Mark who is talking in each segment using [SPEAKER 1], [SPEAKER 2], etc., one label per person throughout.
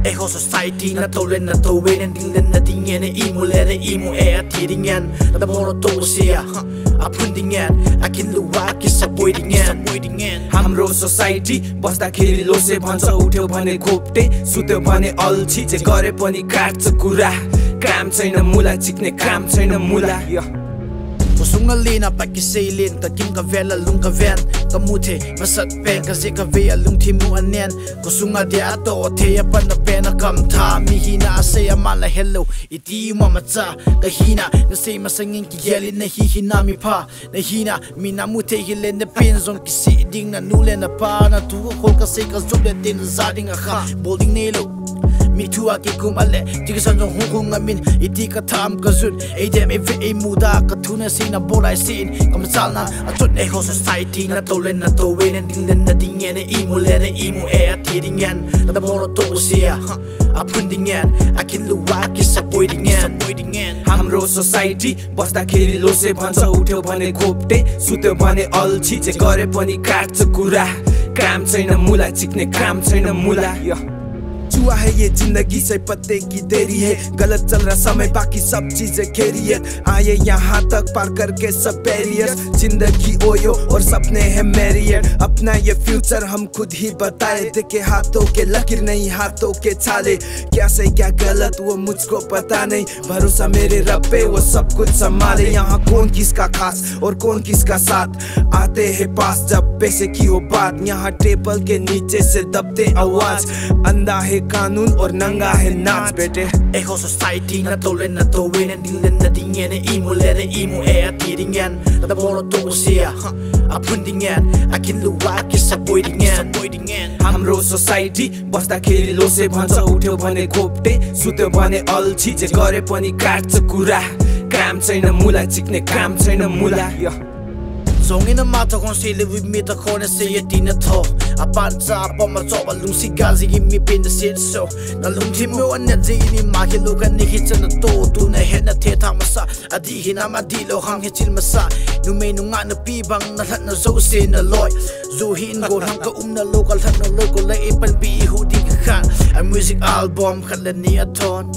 [SPEAKER 1] Eho society na tolen na towen and dilen na dingen imo lere imo tidingen na moro to sia apundingen akin luwa ki saboidingen
[SPEAKER 2] हाम्रो society बस्दाखेरि lose भन्छ उठ्यो भने खोप्टे सुत्यो भने अल्छी जे गरे पनि काट्छ कुरा काम छैन मुला चिक्ने काम छैन मुला
[SPEAKER 1] Kusunga lina paki seilin ka kim ka vela lung ka ven ka muthe masat pen ka ze ka ve lung thi mu anen kusunga de ato the pan na pen kam tha mi hina se amala hello iti mama cha ka hina na se masangin ki geli na hi hina mi pha na hina mi na muthe hilen na pen zon ki si ding na nule na pa na tu ko ka se ka zuk de tin zading a kha bolding nelo Mi tua ki kumale Tiga sanjong hung amin Iti ka tham ka zun Eidem e muda ka tuna sina bolai sin Kamasal na atun eho society Na tolen na towen and dilen na dingen Imo lere imo tidingen Na moro to siya Apundingen Akin luwa ki saboidingen
[SPEAKER 2] हाम्रो society बस्दाखेरि lose भन्छ उठ्यो भने खोप्टे सुत्यो भने अल्छी जे गरे पनि काट्छ कुरा काम छैन मुला चिक्ने काम छैन मुला जुआ है ये जिंदगी से पत्ते की देरी है गलत चल रहा समय बाकी सब चीजें खैरियत आए यहाँ तक पार करके सब बैरियर्स जिंदगी ओयो और सपने हैं मैरियर अपना ये फ्यूचर हम खुद ही बताए देखे हाथों के लकीर नहीं हाथों के छाले क्या सही क्या गलत वो मुझको पता नहीं भरोसा मेरे रब पे वो सब कुछ संभाले यहाँ कौन किसका खास और कौन किसका साथ आते हैं पास जब पैसे की हो बात यहाँ टेबल के नीचे से दबते आवाज अंधा है कानून और नंगा है नाच बेटे
[SPEAKER 1] Eho society na tolen na towen and dilen na dingen imo lere imo tidingen na moro to sia apundingen akin luwa ki saboidingen
[SPEAKER 2] हाम्रो सोसाइटी बस्दाखेरि लोसे भन्छ उठ्यो भने खोप्टे सुत्यो भने अल्छी जे गरे पनि काट्छ कुरा काम छैन मुला चिक्ने काम छैन मुला
[SPEAKER 1] Zong in a matter con say live with me the corner say it in a to a panza on my top a lucy gazi give me pin the shit so na lung tim mo an the in my look and the hits and the door to na hen a teta masa a di hina ma di lo hang hitil masa no may no nga na pi bang na na zo sin a loy zo hin go hang ka na local tan no local like ipan bi hu di ka a music album khala ni a ton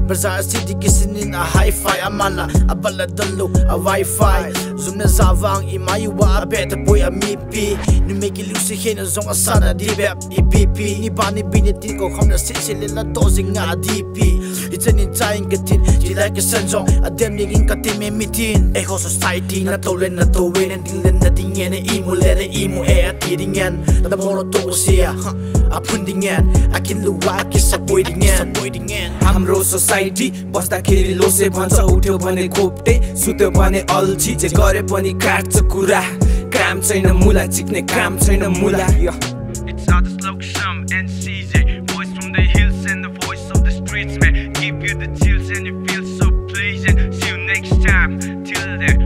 [SPEAKER 1] Bazaar city kisinin a hi-fi amala a baladalo a wi-fi zoom na zavang imayuwa a beta boy a mipi ni make lucy hen zong a sana di bep ipp ni bani biniti ko kham na silsil la dozing nga dp it's an entire gatin ji like a sanjong a dem ning katim me mitin eho society na tolen na towen and dilen na dingen imo lere imo tidingen na moro to sia apundingen akin luwa ki saboidingen
[SPEAKER 2] हाम्रो society बस्दाखेरि lose भन्छ उठ्यो भने खोप्टे सुत्यो भने अल्छी जे गरे पनि काट्छ कुरा काम छैन मुला चिक्ने काम छैन मुला
[SPEAKER 3] It's all the slow shum and CJ voice from the hills and the voice of the streets man give you the chills and you feel so pleasant see you next time till there